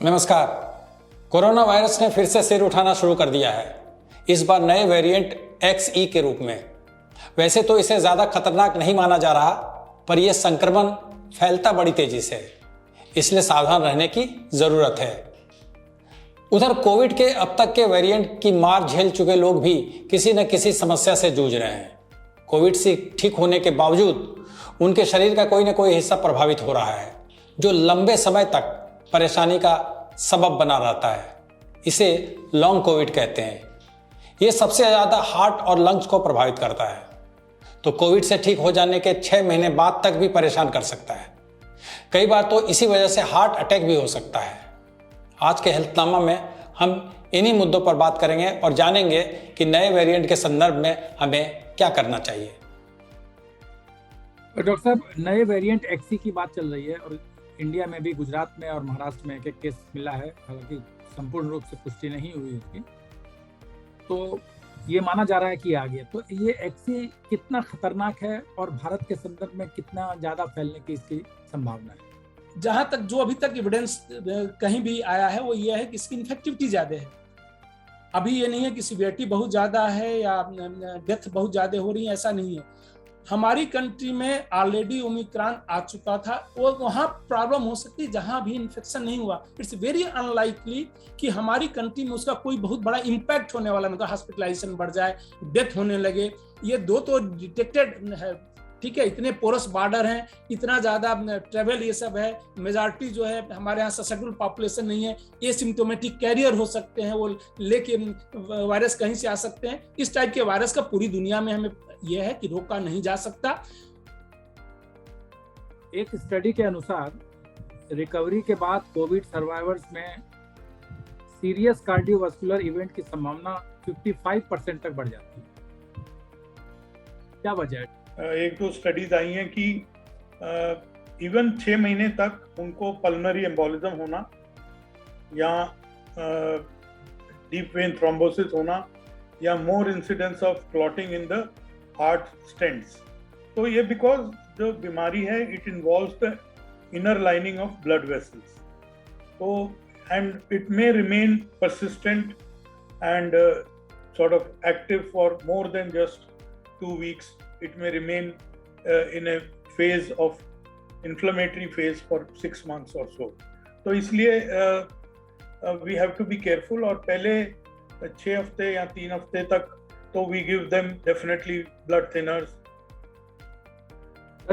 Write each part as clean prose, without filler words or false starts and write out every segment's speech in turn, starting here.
नमस्कार। Corona virus ने फिर से सिर उठाना शुरू कर दिया है, इस बार नए वेरिएंट XE के रूप में। वैसे तो इसे ज्यादा खतरनाक नहीं माना जा रहा, पर यह संक्रमण फैलता बड़ी तेजी से, इसलिए सावधान रहने की जरूरत है। उधर कोविड के अब तक के वेरिएंट की मार झेल चुके लोग भी किसी न किसी समस्या से जूझ रहे हैं। कोविड से ठीक होने के बावजूद उनके शरीर का कोई न कोई हिस्सा प्रभावित हो रहा है, जो लंबे समय तक परेशानी का सबब बना रहता है। इसे लॉन्ग कोविड कहते हैं। यह सबसे ज्यादा हार्ट और लंग्स को प्रभावित करता है, तो कोविड से ठीक हो जाने के 6 महीने बाद तक भी परेशान कर सकता है। कई बार तो इसी वजह से हार्ट अटैक भी हो सकता है। आज के हेल्थनामा में हम इन्हीं मुद्दों पर बात करेंगे और जानेंगे कि नए वेरिएंट के संदर्भ में हमें क्या करना चाहिए। डॉक्टर साहब, नए वेरिएंट XE की बात चल रही है और इंडिया में भी गुजरात में और महाराष्ट्र में एक केस मिला है, हालांकि संपूर्ण रूप से पुष्टि नहीं हुई उसकी। तो ये माना जा रहा है कि आ गया। तो ये XE कितना खतरनाक है और भारत के संदर्भ में कितना ज्यादा फैलने की इसकी संभावना है? जहां तक जो अभी तक एविडेंस कहीं भी आया है वो ये है कि इसकी इन्फेक्टिविटी ज्यादा है। अभी ये नहीं है कि सिवियरिटी बहुत ज्यादा है या डेथ बहुत ज्यादा हो रही है, ऐसा नहीं है। हमारी कंट्री में ऑलरेडी ओमिक्रॉन आ चुका था, वो वहाँ प्रॉब्लम हो सकती है जहाँ भी इन्फेक्शन नहीं हुआ। इट्स वेरी अनलाइकली कि हमारी कंट्री में उसका कोई बहुत बड़ा इम्पैक्ट होने वाला, मतलब हॉस्पिटलाइजेशन बढ़ जाए, डेथ होने लगे। ये दो तो डिटेक्टेड है, ठीक है। इतने पोरस बॉर्डर हैं, इतना ज्यादा ट्रेवल ये सब है, मेजॉरिटी जो है हमारे यहाँ ससेप्टेबल पॉपुलेशन नहीं है, एसिम्प्टोमेटिक कैरियर हो सकते हैं, वो लेके वायरस कहीं से आ सकते हैं। इस टाइप के वायरस का पूरी दुनिया में हमें यह है कि रोका नहीं जा सकता। एक स्टडी के अनुसार रिकवरी के बाद कोविड सर्वाइवर्स में सीरियस कार्डियोवास्कुलर इवेंट की संभावना 55% तक बढ़ जाती है। क्या वजह है? एक दो स्टडीज आई हैं कि इवन 6 महीने तक उनको पल्मोनरी एम्बोलिज्म होना या डीप वेन थ्रोम्बोसिस होना या more incidence of clotting in the heart stents. तो ये बिकॉज जो बीमारी है it involves the inner lining of blood vessels. तो and it may remain persistent and sort of active for more than just 2 weeks. It may remain in a phase of inflammatory phase for 6 months or so. तो इसलिए we have to be careful और पहले 6 हफ्ते या 3 हफ्ते तक तो we give them definitely blood thinners.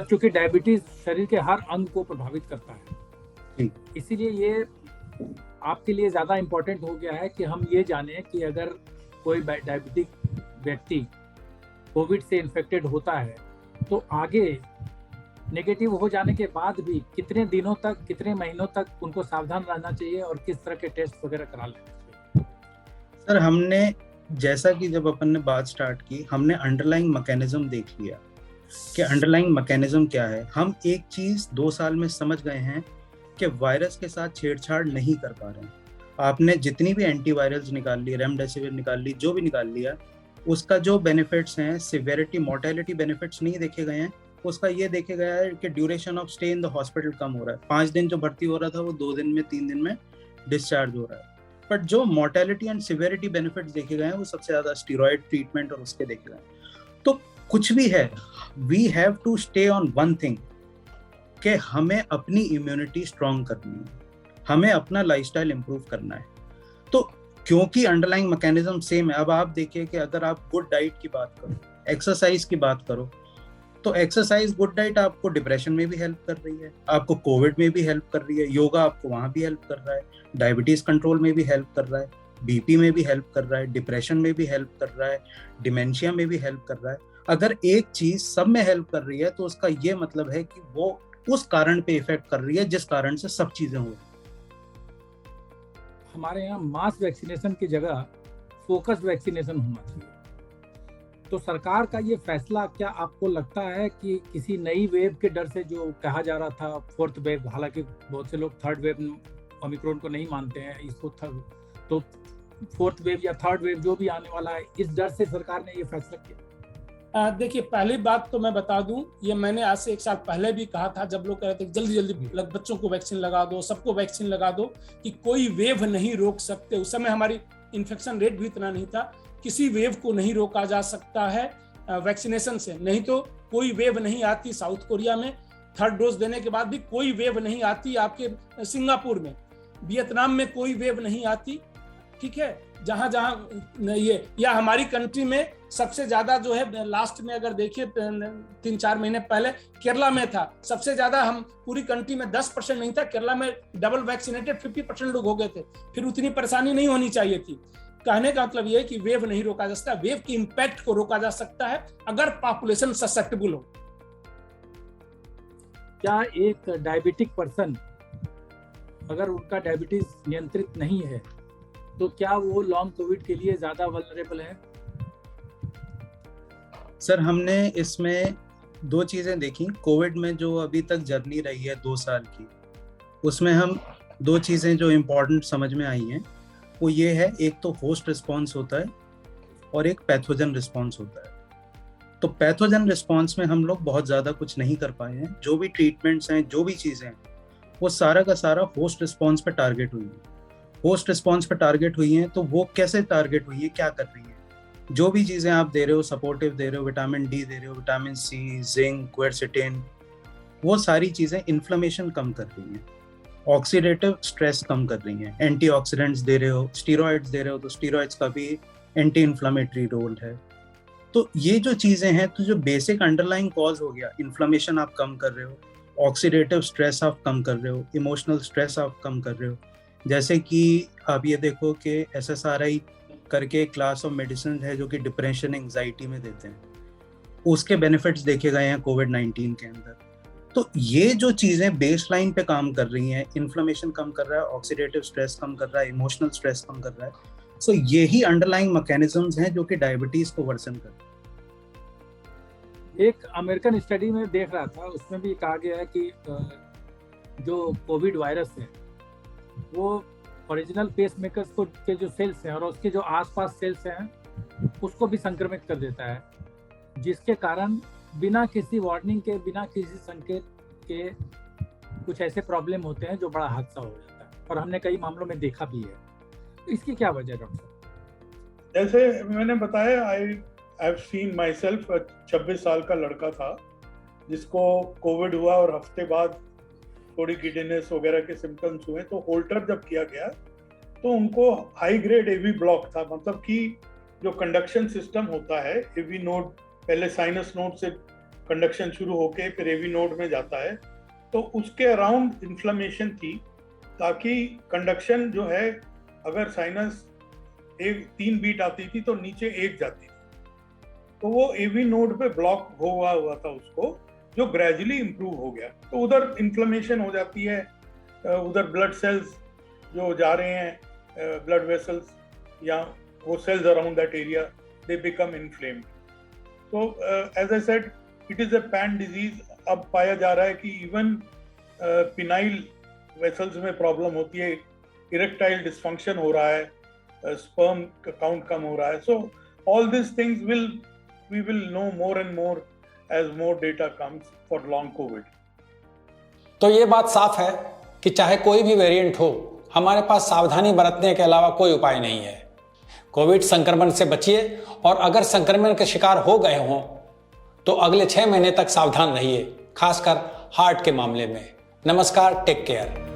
चूंकि डायबिटीज शरीर के हर अंग को प्रभावित करता है, इसीलिए ये आपके लिए ज्यादा इम्पोर्टेंट हो गया है कि हम ये जानें कि अगर कोई डायबिटिक व्यक्ति कोविड से इन्फेक्टेड होता है तो आगे नेगेटिव हो जाने के बाद भी कितने दिनों तक, कितने महीनों तक उनको सावधान रहना चाहिए और किस तरह के टेस्ट वगैरह करा लेना चाहिए? सर, हमने जैसा कि जब अपन ने बात स्टार्ट की, हमने अंडरलाइंग मैकेनिज्म देख लिया कि अंडरलाइंग मैकेनिज्म क्या है। हम एक चीज 2 साल में समझ गए हैं कि वायरस के साथ छेड़छाड़ नहीं कर पा रहे हैं। आपने जितनी भी एंटीवायरल्स निकाल ली, रेमडेसिविर निकाल ली, जो भी निकाल लिया, उसका जो बेनिफिट्स हैं, सिवियरिटी, मोर्टेलिटी बेनिफिट्स नहीं देखे गए हैं। उसका ये देखे गया है कि duration of stay in the hospital कम हो रहा है। 5 दिन जो भर्ती हो रहा था वो 2 दिन में, 3 दिन में डिस्चार्ज हो रहा है। बट जो मोर्टेलिटी एंड सिवियरिटी बेनिफिट्स देखे गए हैं वो सबसे ज्यादा स्टीरॉयड ट्रीटमेंट और उसके देखे गए हैं। तो कुछ भी है, we have to stay on one thing कि हमें अपनी इम्यूनिटी स्ट्रॉन्ग करनी है, हमें अपना लाइफस्टाइल इंप्रूव करना है। तो क्योंकि अंडरलाइंग मैकेनिज्म सेम है। अब आप देखिए कि अगर आप गुड डाइट की बात करो, एक्सरसाइज की बात करो, तो एक्सरसाइज, गुड डाइट आपको डिप्रेशन में भी हेल्प कर रही है, आपको कोविड में भी हेल्प कर रही है, योगा आपको वहां भी हेल्प कर रहा है, डायबिटीज कंट्रोल में भी हेल्प कर रहा है, बीपी में भी हेल्प कर रहा है, डिप्रेशन में भी हेल्प कर रहा है, डिमेंशिया में भी हेल्प कर रहा है। अगर एक चीज सब में हेल्प कर रही है तो उसका ये मतलब है कि वो उस कारण पे इफेक्ट कर रही है जिस कारण से सब चीजें हो रही है। हमारे यहाँ मास वैक्सीनेशन की जगह फोकस्ड वैक्सीनेशन होना चाहिए। तो सरकार का ये फैसला, क्या आपको लगता है कि किसी नई वेव के डर से, जो कहा जा रहा था 4th वेव, हालांकि बहुत से लोग 3rd वेव ओमिक्रॉन को नहीं मानते हैं, इसको तो 4th वेव या 3rd वेव जो भी आने वाला है, इस डर से सरकार ने ये फैसला किया? देखिए, पहली बात तो मैं बता दूं, ये मैंने आज से 1 साल पहले भी कहा था, जब लोग कह रहे थे जल्दी जल्दी बच्चों को वैक्सीन लगा दो, सबको वैक्सीन लगा दो, कि कोई वेव नहीं रोक सकते। उस समय हमारी इन्फेक्शन रेट भी इतना नहीं था। किसी वेव को नहीं रोका जा सकता है वैक्सीनेशन से। नहीं तो कोई वेव नहीं आती साउथ कोरिया में, 3rd डोज देने के बाद भी कोई वेव नहीं आती आपके सिंगापुर में, वियतनाम में कोई वेव नहीं आती, ठीक है। जहां जहां ये, या हमारी कंट्री में सबसे ज्यादा जो है लास्ट में अगर देखिए 3-4 महीने पहले केरला में था सबसे ज्यादा। हम पूरी कंट्री में 10% नहीं था, केरला में डबल वैक्सीनेटेड 50% लोग हो गए थे। फिर उतनी परेशानी नहीं होनी चाहिए थी। कहने का मतलब ये है कि वेव नहीं रोका जा सकता। वेव के इम्पैक्ट को रोका जा सकता है अगर पॉपुलेशन ससेप्टेबल हो। क्या एक डायबिटिक पर्सन अगर उनका डायबिटीज नियंत्रित नहीं है तो क्या वो लॉन्ग कोविड के लिए ज्यादा वल्नरेबल है? सर, हमने इसमें 2 चीजें देखी। कोविड में जो अभी तक जर्नी रही है 2 साल की, उसमें हम 2 चीजें जो इम्पोर्टेंट समझ में आई हैं वो ये है, एक तो होस्ट रिस्पॉन्स होता है और एक पैथोजन रिस्पॉन्स होता है। तो पैथोजन रिस्पॉन्स में हम लोग बहुत ज़्यादा कुछ नहीं कर पाए हैं। जो भी ट्रीटमेंट्स हैं, जो भी चीज़ें हैं, वो सारा का सारा होस्ट रिस्पॉन्स पे टारगेट हुई है। होस्ट रिस्पॉन्स पे टारगेट हुई हैं, तो वो कैसे टारगेट हुई है, क्या कर रही है? जो भी चीज़ें आप दे रहे हो, सपोर्टिव दे रहे हो, विटामिन डी दे रहे हो, विटामिन सी, जिंक, क्वेरसेटिन, वो सारी चीज़ें इन्फ्लेमेशन कम कर रही हैं, ऑक्सीडेटिव स्ट्रेस कम कर रही हैं। एंटीऑक्सीडेंट्स दे रहे हो, स्टीरॉइड्स दे रहे हो, तो स्टीरॉइड्स का भी एंटी इन्फ्लामेटरी रोल है। तो ये जो चीज़ें हैं, तो जो बेसिक अंडरलाइंग कॉज हो गया, इन्फ्लेमेशन आप कम कर रहे हो, ऑक्सीडेटिव स्ट्रेस आप कम कर रहे हो, इमोशनल स्ट्रेस आप कम कर रहे हो। जैसे कि आप ये देखो कि SSRI करके क्लास ऑफ मेडिसिन है जो कि डिप्रेशन, एंजाइटी में देते हैं, उसके बेनिफिट्स देखे गए हैं कोविड-19 के अंदर। तो ये जो चीज़ें बेसलाइन पे काम कर रही हैं, इन्फ्लेमेशन कम कर रहा है, ऑक्सीडेटिव स्ट्रेस कम कर रहा है, इमोशनल स्ट्रेस कम कर रहा है, सो यही अंडरलाइंग मैकेनिज्म्स हैं जो कि डायबिटीज को वर्सन कर रहे हैं। एक अमेरिकन स्टडी में देख रहा था, उसमें भी कहा गया है कि जो कोविड वायरस है वो ओरिजिनल पेसमेकर्स को के जो सेल्स हैं और उसके जो आसपास सेल्स हैं उसको भी संक्रमित कर देता है, जिसके कारण बिना किसी वार्निंग के, बिना किसी संकेत के कुछ ऐसे प्रॉब्लम होते हैं जो बड़ा हादसा हो जाता है, और हमने कई मामलों में देखा भी है। तो इसकी क्या वजह है डॉक्टर साहब? जैसे मैंने बताया, I have seen my self, 26 साल का लड़का था जिसको कोविड हुआ और हफ्ते बाद थोड़ी गिडीनेस वगैरह के सिम्टम्स हुए। तो होल्टर जब किया गया तो उनको हाई ग्रेड एवी ब्लॉक था, मतलब कि जो कंडक्शन सिस्टम होता है, एवी नोड पहले साइनस नोड से कंडक्शन शुरू होके फिर एवी नोड में जाता है, तो उसके अराउंड इन्फ्लेमेशन थी, ताकि कंडक्शन जो है, अगर साइनस 3 बीट आती थी तो नीचे 1 जाती थी, तो वो एवी नोड पे ब्लॉक हुआ था उसको, जो ग्रेजुअली इम्प्रूव हो गया। तो उधर इन्फ्लेमेशन हो जाती है, उधर ब्लड सेल्स जो जा रहे हैं, ब्लड वेसल्स या वो cells around that area, they become inflamed. तो as I said, it is a pan disease. अब पाया जा रहा है कि इवन पिनाइल वेसल्स में प्रॉब्लम होती है, इरेक्टाइल डिस्फंक्शन हो रहा है, स्पर्म काउंट कम हो रहा है। So all this things we will know more and more as more data comes for long COVID. तो ये बात साफ है कि चाहे कोई भी वेरिएंट हो, हमारे पास सावधानी बरतने के अलावा कोई उपाय नहीं है। कोविड संक्रमण से बचिए, और अगर संक्रमण के शिकार हो गए हों तो अगले 6 महीने तक सावधान रहिए, खासकर हार्ट के मामले में। नमस्कार, टेक केयर।